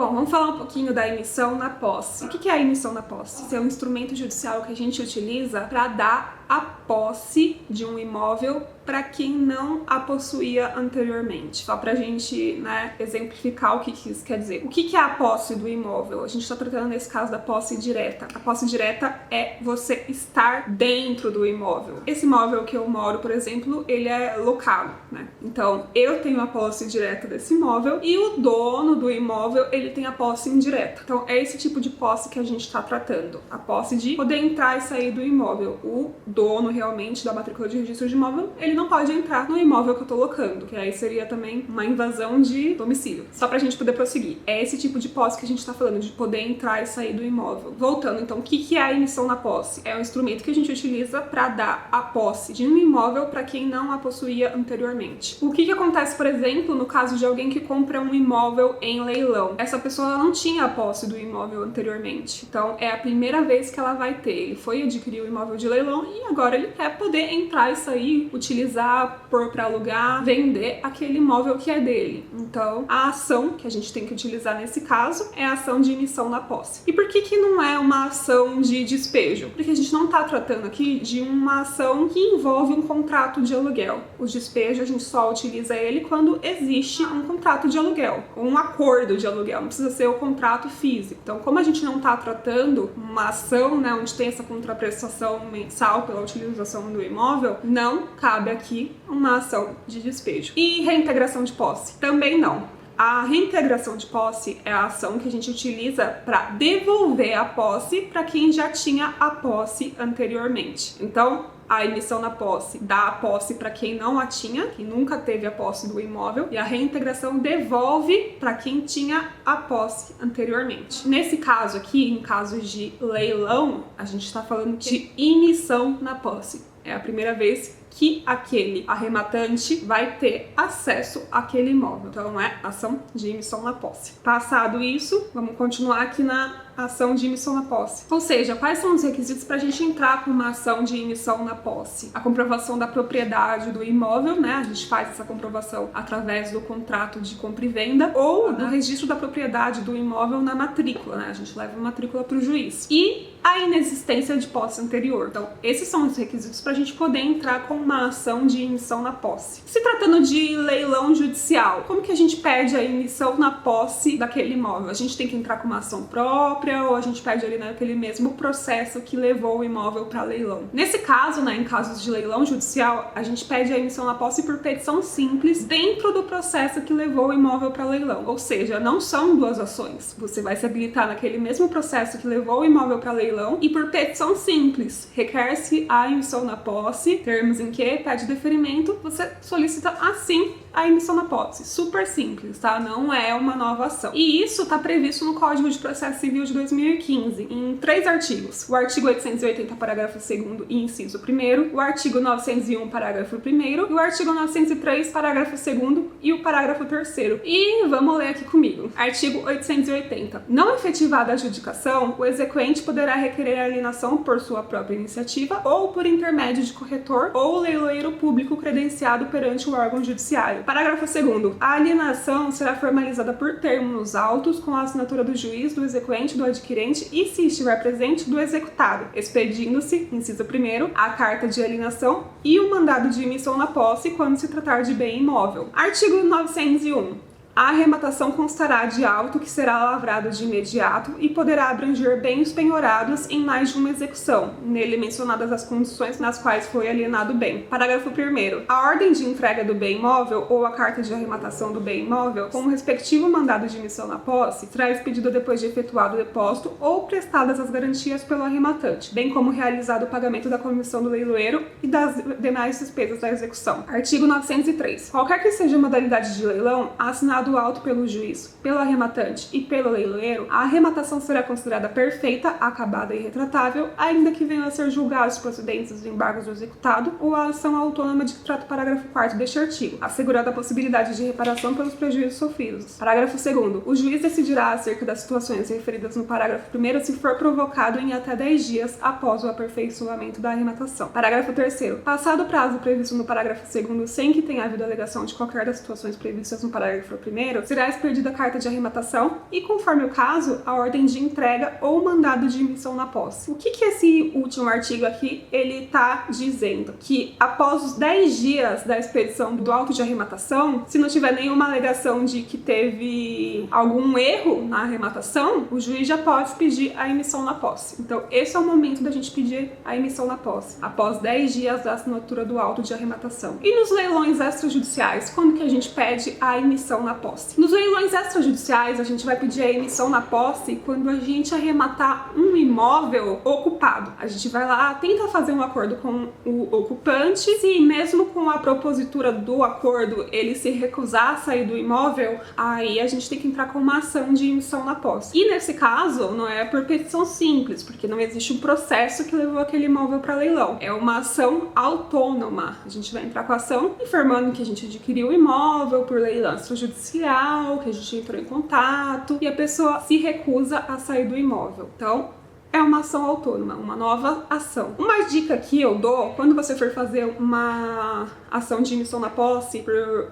Bom, vamos falar um pouquinho da emissão na posse. O que é a emissão na posse? É um instrumento judicial que a gente utiliza para dar a posse de um imóvel para quem não a possuía anteriormente. Só pra gente, exemplificar o que isso quer dizer. O que é a posse do imóvel? A gente está tratando nesse caso da posse direta. A posse direta é você estar dentro do imóvel. Esse imóvel que eu moro, por exemplo, ele é locado, né? Então, eu tenho a posse direta desse imóvel e o dono do imóvel, ele tem a posse indireta. Então, é esse tipo de posse que a gente está tratando. A posse de poder entrar e sair do imóvel. O dono realmente da matrícula de registro de imóvel, ele não pode entrar no imóvel que eu tô locando, que aí seria também uma invasão de domicílio. Só pra gente poder prosseguir. É esse tipo de posse que a gente tá falando, de poder entrar e sair do imóvel. Voltando, então, o que é a emissão na posse? É um instrumento que a gente utiliza para dar a posse de um imóvel para quem não a possuía anteriormente. O que acontece, por exemplo, no caso de alguém que compra um imóvel em leilão? Essa pessoa não tinha a posse do imóvel anteriormente. Então, é a primeira vez que ela vai ter. Ele foi adquirir o imóvel de leilão e agora ele quer poder entrar e sair, utilizar, pôr para alugar, vender aquele imóvel que é dele. Então, a ação que a gente tem que utilizar nesse caso é a ação de emissão na posse. E por que não é uma ação de despejo? Porque a gente não está tratando aqui de uma ação que envolve um contrato de aluguel. O despejo a gente só utiliza ele quando existe um contrato de aluguel, um acordo de aluguel, não precisa ser o contrato físico. Então, como a gente não está tratando uma ação, onde tem essa contraprestação mensal pela utilização do imóvel, não cabe aqui uma ação de despejo. E reintegração de posse? Também não. A reintegração de posse é a ação que a gente utiliza para devolver a posse para quem já tinha a posse anteriormente. Então, a emissão na posse dá a posse para quem não a tinha, que nunca teve a posse do imóvel, e a reintegração devolve para quem tinha a posse anteriormente. Nesse caso aqui, em casos de leilão, a gente está falando de emissão na posse. É a primeira vez que aquele arrematante vai ter acesso àquele imóvel. Então é ação de emissão na posse. Passado isso, vamos continuar aqui na ação de emissão na posse. Ou seja, quais são os requisitos para a gente entrar com uma ação de emissão na posse? A comprovação da propriedade do imóvel, A gente faz essa comprovação através do contrato de compra e venda ou do registro da propriedade do imóvel na matrícula, A gente leva a matrícula para o juiz. E a inexistência de posse anterior. Então, esses são os requisitos para a gente poder entrar com uma ação de emissão na posse. Se tratando de leilão judicial, como que a gente pede a emissão na posse daquele imóvel? A gente tem que entrar com uma ação própria ou a gente pede ali naquele mesmo processo que levou o imóvel para leilão? Nesse caso, em casos de leilão judicial, a gente pede a emissão na posse por petição simples dentro do processo que levou o imóvel para leilão. Ou seja, não são duas ações. Você vai se habilitar naquele mesmo processo que levou o imóvel para leilão e por petição simples. Requer-se a emissão na posse, termos em que pede deferimento, você solicita assim a emissão na posse. Super simples, Não é uma nova ação. E isso está previsto no Código de Processo Civil de 2015, em 3 artigos. O artigo 880, parágrafo 2º e inciso 1º, o artigo 901, parágrafo 1º, e o artigo 903, parágrafo 2º e o parágrafo 3º. E vamos ler aqui comigo. Artigo 880. Não efetivada a adjudicação, o exequente poderá requerer a alienação por sua própria iniciativa ou por intermédio de corretor ou leiloeiro público credenciado perante o órgão judiciário. Parágrafo 2º. A alienação será formalizada por termo nos autos com a assinatura do juiz, do exequente, do adquirente e, se estiver presente, do executado, expedindo-se, inciso 1º, a carta de alienação e o mandado de emissão na posse quando se tratar de bem imóvel. Artigo 901. A arrematação constará de auto que será lavrado de imediato e poderá abranger bens penhorados em mais de uma execução, nele mencionadas as condições nas quais foi alienado o bem. Parágrafo 1º. A ordem de entrega do bem imóvel ou a carta de arrematação do bem imóvel, com o respectivo mandado de emissão na posse, será expedida depois de efetuado o depósito ou prestadas as garantias pelo arrematante, bem como realizado o pagamento da comissão do leiloeiro e das demais despesas da execução. Artigo 903. Qualquer que seja a modalidade de leilão, assinado do auto pelo juiz, pelo arrematante e pelo leiloeiro, a arrematação será considerada perfeita, acabada e retratável, ainda que venham a ser julgados procedentes os embargos do executado ou a ação autônoma de que trata o parágrafo 4º deste artigo, assegurada a possibilidade de reparação pelos prejuízos sofridos. Parágrafo 2º. O juiz decidirá acerca das situações referidas no parágrafo 1º se for provocado em até 10 dias após o aperfeiçoamento da arrematação. Parágrafo 3º. Passado o prazo previsto no parágrafo 2º sem que tenha havido alegação de qualquer das situações previstas no parágrafo 1º, primeiro, será expedida a carta de arrematação e, conforme o caso, a ordem de entrega ou mandado de emissão na posse. O que esse último artigo aqui, ele tá dizendo? Que após os 10 dias da expedição do auto de arrematação, se não tiver nenhuma alegação de que teve algum erro na arrematação, o juiz já pode pedir a emissão na posse. Então, esse é o momento da gente pedir a emissão na posse, após 10 dias da assinatura do auto de arrematação. E nos leilões extrajudiciais, quando que a gente pede a emissão na posse? Nos leilões extrajudiciais, a gente vai pedir a emissão na posse quando a gente arrematar um imóvel ocupado. A gente vai lá, tenta fazer um acordo com o ocupante, se mesmo com a propositura do acordo ele se recusar a sair do imóvel, aí a gente tem que entrar com uma ação de emissão na posse. E nesse caso, não é por petição simples, porque não existe um processo que levou aquele imóvel para leilão. É uma ação autônoma. A gente vai entrar com a ação informando que a gente adquiriu o imóvel por leilão extrajudicial, que a gente entrou em contato e a pessoa se recusa a sair do imóvel. Então, é uma ação autônoma, uma nova ação. Uma dica que eu dou, quando você for fazer uma ação de emissão na posse por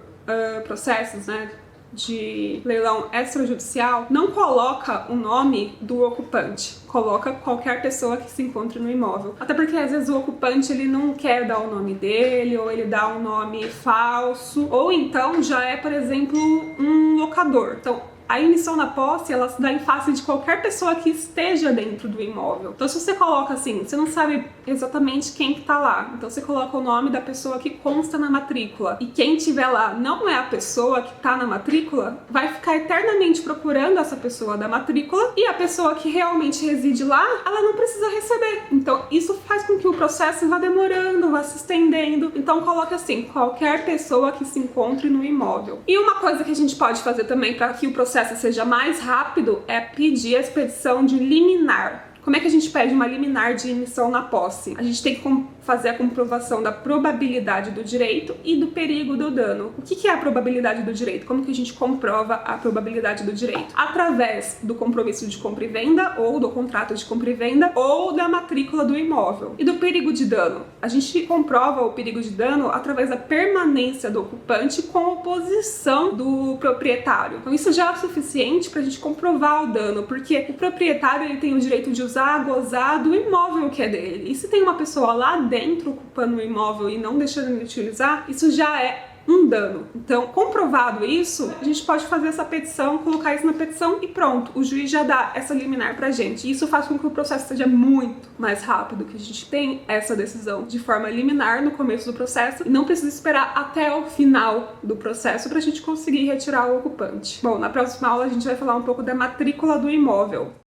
processos, né, de leilão extrajudicial, não coloca o nome do ocupante, coloca qualquer pessoa que se encontre no imóvel. Até porque às vezes o ocupante ele não quer dar o nome dele, ou ele dá um nome falso, ou então já é, por exemplo, um locador. Então, a emissão na posse, ela se dá em face de qualquer pessoa que esteja dentro do imóvel. Então, se você coloca assim, você não sabe exatamente quem que tá lá. Então, você coloca o nome da pessoa que consta na matrícula. E quem tiver lá não é a pessoa que tá na matrícula, vai ficar eternamente procurando essa pessoa da matrícula. E a pessoa que realmente reside lá, ela não precisa receber. Então, isso faz com que o processo vá demorando, vá se estendendo. Então, coloca assim, qualquer pessoa que se encontre no imóvel. E uma coisa que a gente pode fazer também para que o processo seja mais rápido é pedir a expedição de liminar. Como é que a gente pede uma liminar de emissão na posse? A gente tem que fazer a comprovação da probabilidade do direito e do perigo do dano. O que é a probabilidade do direito? Como que a gente comprova a probabilidade do direito? Através do compromisso de compra e venda, ou do contrato de compra e venda, ou da matrícula do imóvel. E do perigo de dano? A gente comprova o perigo de dano através da permanência do ocupante com oposição do proprietário. Então isso já é o suficiente para a gente comprovar o dano, porque o proprietário ele tem o direito de usar, gozar do imóvel que é dele. E se tem uma pessoa lá dentro ocupando o imóvel e não deixando ele utilizar, isso já é um dano. Então, comprovado isso, a gente pode fazer essa petição, colocar isso na petição e pronto, o juiz já dá essa liminar pra gente. E isso faz com que o processo seja muito mais rápido, que a gente tem essa decisão de forma liminar no começo do processo e não precisa esperar até o final do processo pra gente conseguir retirar o ocupante. Bom, na próxima aula a gente vai falar um pouco da matrícula do imóvel.